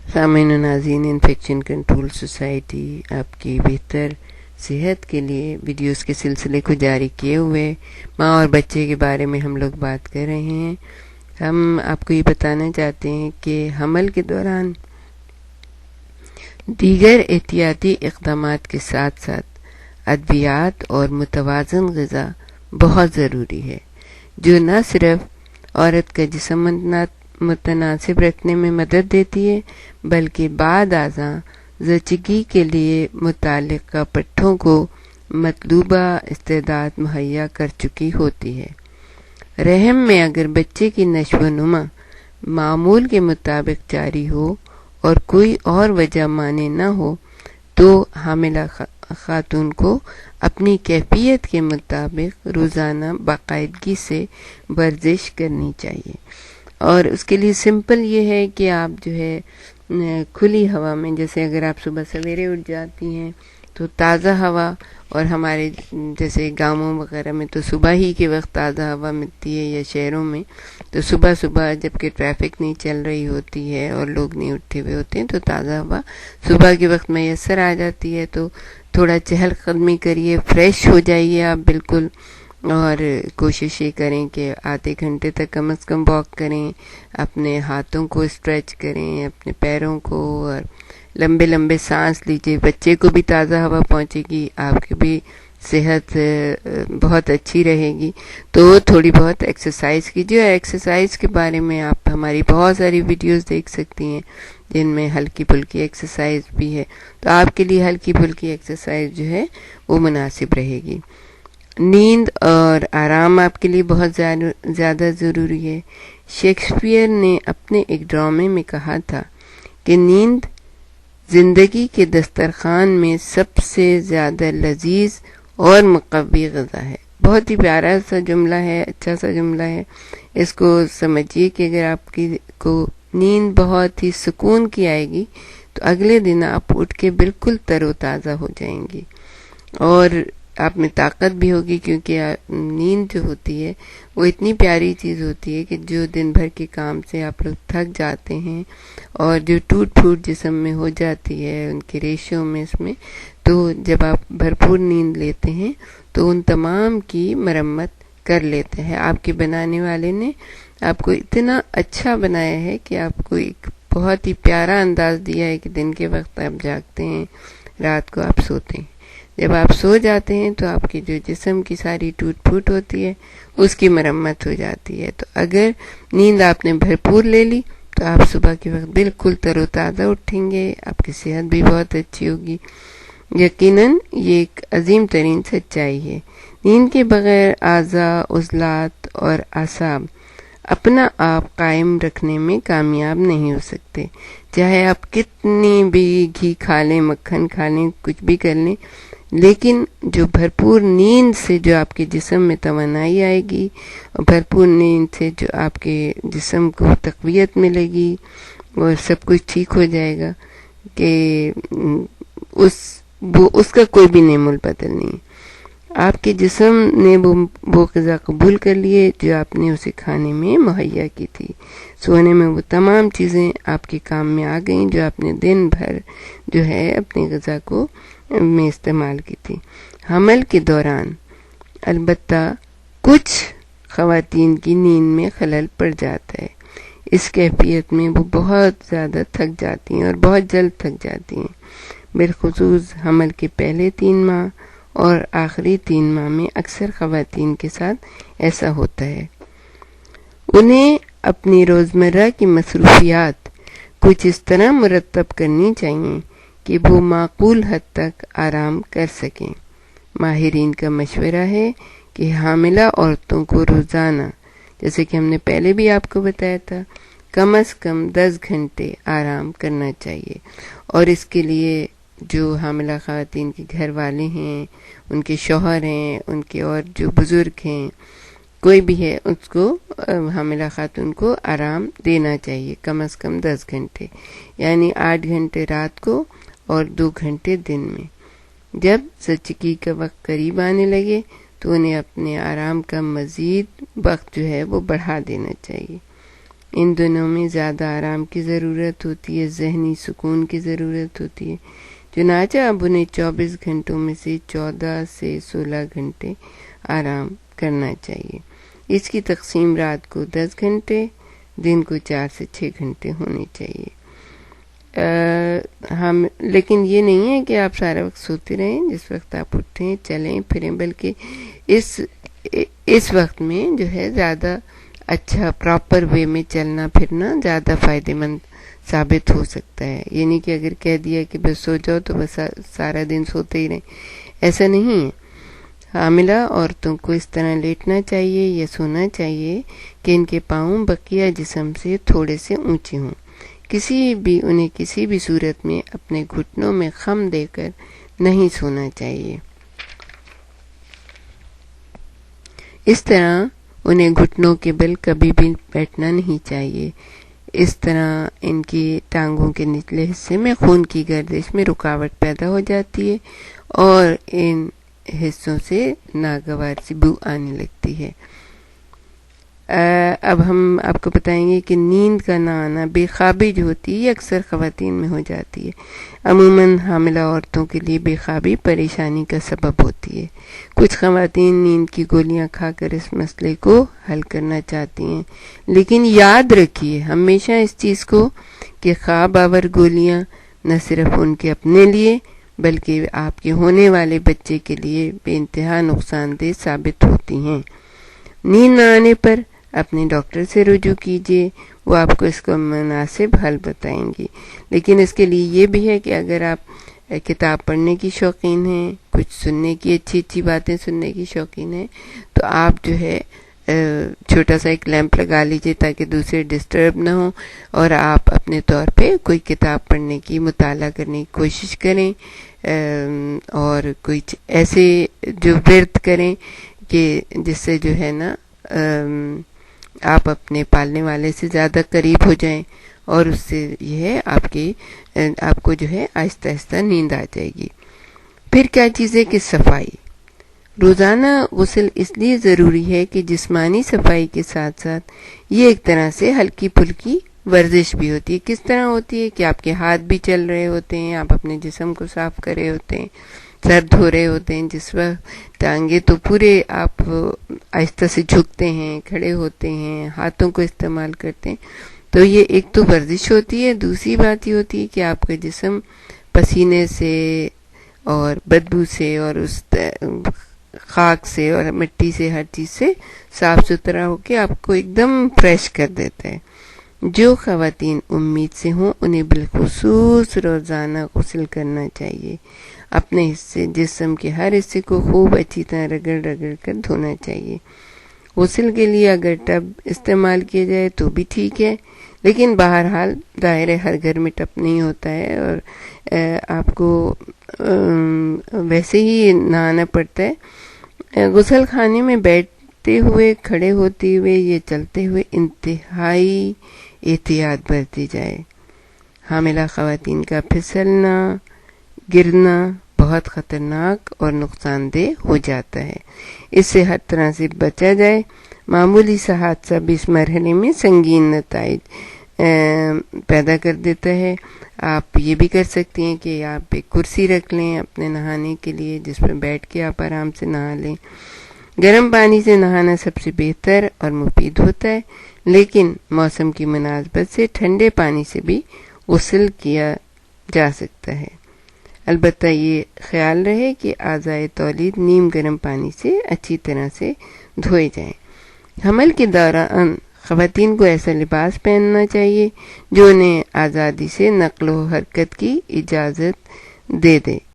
سامعین و ناظرین، انفیکشن کنٹرول سوسائٹی آپ کی بہتر صحت کے لیے ویڈیوز کے سلسلے کو جاری کیے ہوئے ماں اور بچے کے بارے میں ہم لوگ بات کر رہے ہیں۔ ہم آپ کو یہ بتانا چاہتے ہیں کہ حمل کے دوران دیگر احتیاطی اقدامات کے ساتھ ساتھ ادویات اور متوازن غذا بہت ضروری ہے، جو نہ صرف عورت کا جسم متناسب رکھنے میں مدد دیتی ہے بلکہ بعد ازاں زچگی کے لیے متعلقہ پٹھوں کو مطلوبہ استعداد مہیا کر چکی ہوتی ہے۔ رحم میں اگر بچے کی نشو و نما معمول کے مطابق جاری ہو اور کوئی اور وجہ مانع نہ ہو تو حاملہ خاتون کو اپنی کیفیت کے مطابق روزانہ باقاعدگی سے ورزش کرنی چاہیے، اور اس کے لیے سمپل یہ ہے کہ آپ جو ہے کھلی ہوا میں، جیسے اگر آپ صبح سویرے اٹھ جاتی ہیں تو تازہ ہوا، اور ہمارے جیسے گاؤں وغیرہ میں تو صبح ہی کے وقت تازہ ہوا ملتی ہے، یا شہروں میں تو صبح صبح جب کہ ٹریفک نہیں چل رہی ہوتی ہے اور لوگ نہیں اٹھے ہوئے ہوتے ہیں تو تازہ ہوا صبح کے وقت میسر آ جاتی ہے۔ تو تھوڑا چہل قدمی کریے، فریش ہو جائیے آپ بالکل، اور کوشش یہ کریں کہ آدھے گھنٹے تک کم از کم واک کریں، اپنے ہاتھوں کو اسٹریچ کریں، اپنے پیروں کو، اور لمبے لمبے سانس لیجیے۔ بچے کو بھی تازہ ہوا پہنچے گی، آپ کی بھی صحت بہت اچھی رہے گی۔ تو تھوڑی بہت ایکسرسائز کیجیے، اور ایکسرسائز کے بارے میں آپ ہماری بہت ساری ویڈیوز دیکھ سکتی ہیں جن میں ہلکی پھلکی ایکسرسائز بھی ہے، تو آپ کے لیے ہلکی پھلکی ایکسرسائز جو ہے وہ مناسب رہے گی۔ نیند اور آرام آپ کے لیے بہت زیادہ ضروری ہے۔ شیکسپیئر نے اپنے ایک ڈرامے میں کہا تھا کہ نیند زندگی کے دسترخوان میں سب سے زیادہ لذیذ اور مقوی غذا ہے۔ بہت ہی پیارا سا جملہ ہے، اچھا سا جملہ ہے۔ اس کو سمجھیے کہ اگر آپ کو نیند بہت ہی سکون کی آئے گی تو اگلے دن آپ اٹھ کے بالکل تر و تازہ ہو جائیں گی، اور آپ میں طاقت بھی ہوگی، کیونکہ نیند جو ہوتی ہے وہ اتنی پیاری چیز ہوتی ہے کہ جو دن بھر کے کام سے آپ لوگ تھک جاتے ہیں اور جو ٹوٹ پھوٹ جسم میں ہو جاتی ہے ان کے ریشوں میں، اس میں تو جب آپ بھرپور نیند لیتے ہیں تو ان تمام کی مرمت کر لیتے ہیں۔ آپ کے بنانے والے نے آپ کو اتنا اچھا بنایا ہے کہ آپ کو ایک بہت ہی پیارا انداز دیا ہے کہ دن کے وقت آپ جاگتے ہیں، رات کو آپ سوتے ہیں۔ جب آپ سو جاتے ہیں تو آپ کی جو جسم کی ساری ٹوٹ پھوٹ ہوتی ہے اس کی مرمت ہو جاتی ہے۔ تو اگر نیند آپ نے بھرپور لے لی تو آپ صبح کے وقت بالکل تر و تازہ اٹھیں گے، آپ کی صحت بھی بہت اچھی ہوگی۔ یقیناً یہ ایک عظیم ترین سچائی ہے۔ نیند کے بغیر اعضاء، عضلات اور اعصاب اپنا آپ قائم رکھنے میں کامیاب نہیں ہو سکتے، چاہے آپ کتنی بھی گھی کھا لیں، مکھن کھا لیں، کچھ بھی کر لیں، لیکن جو بھرپور نیند سے جو آپ کے جسم میں توانائی آئے گی، اور بھرپور نیند سے جو آپ کے جسم کو تقویت ملے گی اور سب کچھ ٹھیک ہو جائے گا، کہ اس کا کوئی بھی نعم البدل نہیں۔ آپ کے جسم نے وہ غذا قبول کر لیے جو آپ نے اسے کھانے میں مہیا کی تھی۔ سونے میں وہ تمام چیزیں آپ کے کام میں آ گئیں جو آپ نے دن بھر جو ہے اپنی غذا کو میں استعمال کی تھی۔ حمل کے دوران البتہ کچھ خواتین کی نیند میں خلل پڑ جاتا ہے۔ اس کیفیت میں وہ بہت زیادہ تھک جاتی ہیں اور بہت جلد تھک جاتی ہیں، بالخصوص حمل کے پہلے 3 ماہ اور آخری 3 ماہ میں اکثر خواتین کے ساتھ ایسا ہوتا ہے۔ انہیں اپنی روزمرہ کی مصروفیات کچھ اس طرح مرتب کرنی چاہیے کہ وہ معقول حد تک آرام کر سکیں۔ ماہرین کا مشورہ ہے کہ حاملہ عورتوں کو روزانہ، جیسے کہ ہم نے پہلے بھی آپ کو بتایا تھا، کم از کم 10 گھنٹے آرام کرنا چاہیے، اور اس کے لیے جو حاملہ خواتین کے گھر والے ہیں، ان کے شوہر ہیں، ان کے اور جو بزرگ ہیں، کوئی بھی ہے، اس کو حاملہ خاتون کو آرام دینا چاہیے، کم از کم 10 گھنٹے، یعنی 8 گھنٹے رات کو اور 2 گھنٹے دن میں۔ جب زچگی کا وقت قریب آنے لگے تو انہیں اپنے آرام کا مزید وقت جو ہے وہ بڑھا دینا چاہیے۔ ان دنوں میں زیادہ آرام کی ضرورت ہوتی ہے، ذہنی سکون کی ضرورت ہوتی ہے، چنانچہ اب انہیں 24 گھنٹوں میں سے 14 سے 16 گھنٹے آرام کرنا چاہیے۔ اس کی تقسیم رات کو 10 گھنٹے، دن کو 4 سے 6 گھنٹے ہونی چاہیے۔ لیکن یہ نہیں ہے کہ آپ سارا وقت سوتے رہیں، جس وقت آپ اٹھیں چلیں پھریں، بلکہ اس وقت میں جو ہے زیادہ اچھا پراپر وے میں چلنا پھرنا زیادہ فائدہ مند ثابت ہو سکتا ہے۔ یعنی کہ اگر کہہ دیا کہ بس سو جاؤ تو بس سارا دن سوتے ہی رہیں، ایسا نہیں ہے۔ حاملہ عورتوں کو اس طرح لیٹنا چاہیے یا سونا چاہیے کہ ان کے پاؤں بقیہ جسم سے تھوڑے سے اونچے ہوں، انہیں کسی بھی صورت میں اپنے گھٹنوں میں خم دے کر نہیں سونا چاہیے۔ اس طرح انہیں گھٹنوں کے بل کبھی بھی بیٹھنا نہیں چاہیے۔ اس طرح ان کی ٹانگوں کے نچلے حصے میں خون کی گردش میں رکاوٹ پیدا ہو جاتی ہے اور ان حصوں سے ناگوار سی بو آنے لگتی ہے۔ اب ہم آپ کو بتائیں گے کہ نیند کا نہ آنا، بے خوابی جو ہوتی ہے یہ اکثر خواتین میں ہو جاتی ہے۔ عموماً حاملہ عورتوں کے لیے بے خوابی پریشانی کا سبب ہوتی ہے۔ کچھ خواتین نیند کی گولیاں کھا کر اس مسئلے کو حل کرنا چاہتی ہیں، لیکن یاد رکھیے ہمیشہ اس چیز کو کہ خواب آور گولیاں نہ صرف ان کے اپنے لیے بلکہ آپ کے ہونے والے بچے کے لیے بے انتہا نقصان دہ ثابت ہوتی ہیں۔ نیند نہ آنے پر اپنے ڈاکٹر سے رجوع کیجیے، وہ آپ کو اس کا مناسب حل بتائیں گی۔ لیکن اس کے لیے یہ بھی ہے کہ اگر آپ کتاب پڑھنے کی شوقین ہیں، کچھ سننے کی اچھی باتیں سننے کی شوقین ہیں، تو آپ جو ہے چھوٹا سا ایک لیمپ لگا لیجیے تاکہ دوسرے ڈسٹرب نہ ہوں، اور آپ اپنے طور پہ کوئی کتاب پڑھنے کی، مطالعہ کرنے کی کوشش کریں، اور کوئی ایسے جو ورد کریں کہ جس سے جو ہے نا آپ اپنے پالنے والے سے زیادہ قریب ہو جائیں، اور اس سے یہ ہے آپ کو جو ہے آہستہ آہستہ نیند آ جائے گی۔ پھر کیا چیز ہے کہ صفائی۔ روزانہ غسل اس لیے ضروری ہے کہ جسمانی صفائی کے ساتھ ساتھ یہ ایک طرح سے ہلکی پھلکی ورزش بھی ہوتی ہے۔ کس طرح ہوتی ہے کہ آپ کے ہاتھ بھی چل رہے ہوتے ہیں، آپ اپنے جسم کو صاف کر رہے ہوتے ہیں، سر دھو رہے ہوتے ہیں، جس وقت ٹانگیں تو پورے آپ آہستہ سے جھکتے ہیں، کھڑے ہوتے ہیں، ہاتھوں کو استعمال کرتے ہیں، تو یہ ایک تو ورزش ہوتی ہے۔ دوسری بات یہ ہوتی ہے کہ آپ کا جسم پسینے سے اور بدبو سے اور اس خاک سے اور مٹی سے ہر چیز سے صاف ستھرا ہو کے آپ کو ایک دم فریش کر دیتا ہے۔ جو خواتین امید سے ہوں انہیں بالخصوص روزانہ غسل کرنا چاہیے۔ اپنے جسم کے ہر حصے کو خوب اچھی طرح رگڑ کر دھونا چاہیے۔ غسل کے لیے اگر ٹب استعمال کیا جائے تو بھی ٹھیک ہے، لیکن بہرحال ظاہر ہے ہر گھر میں ٹب نہیں ہوتا ہے، اور آپ کو ویسے ہی نہانا پڑتا ہے۔ غسل خانے میں بیٹھتے ہوئے، کھڑے ہوتے ہوئے یا چلتے ہوئے انتہائی احتیاط برتی جائے۔ حاملہ خواتین کا پھسلنا، گرنا بہت خطرناک اور نقصان دہ ہو جاتا ہے، اس سے ہر طرح سے بچا جائے۔ معمولی سا حادثہ بھی اس مرحلے میں سنگین نتائج پیدا کر دیتا ہے۔ آپ یہ بھی کر سکتی ہیں کہ آپ ایک کرسی رکھ لیں اپنے نہانے کے لیے، جس پر بیٹھ کے آپ آرام سے نہا لیں۔ گرم پانی سے نہانا سب سے بہتر اور مفید ہوتا ہے، لیکن موسم کی مناسبت سے ٹھنڈے پانی سے بھی غسل کیا جا سکتا ہے۔ البتہ یہ خیال رہے کہ اعضائے تولید نیم گرم پانی سے اچھی طرح سے دھوئے جائیں۔ حمل کے دوران خواتین کو ایسا لباس پہننا چاہیے جو انہیں آزادی سے نقل و حرکت کی اجازت دے دے۔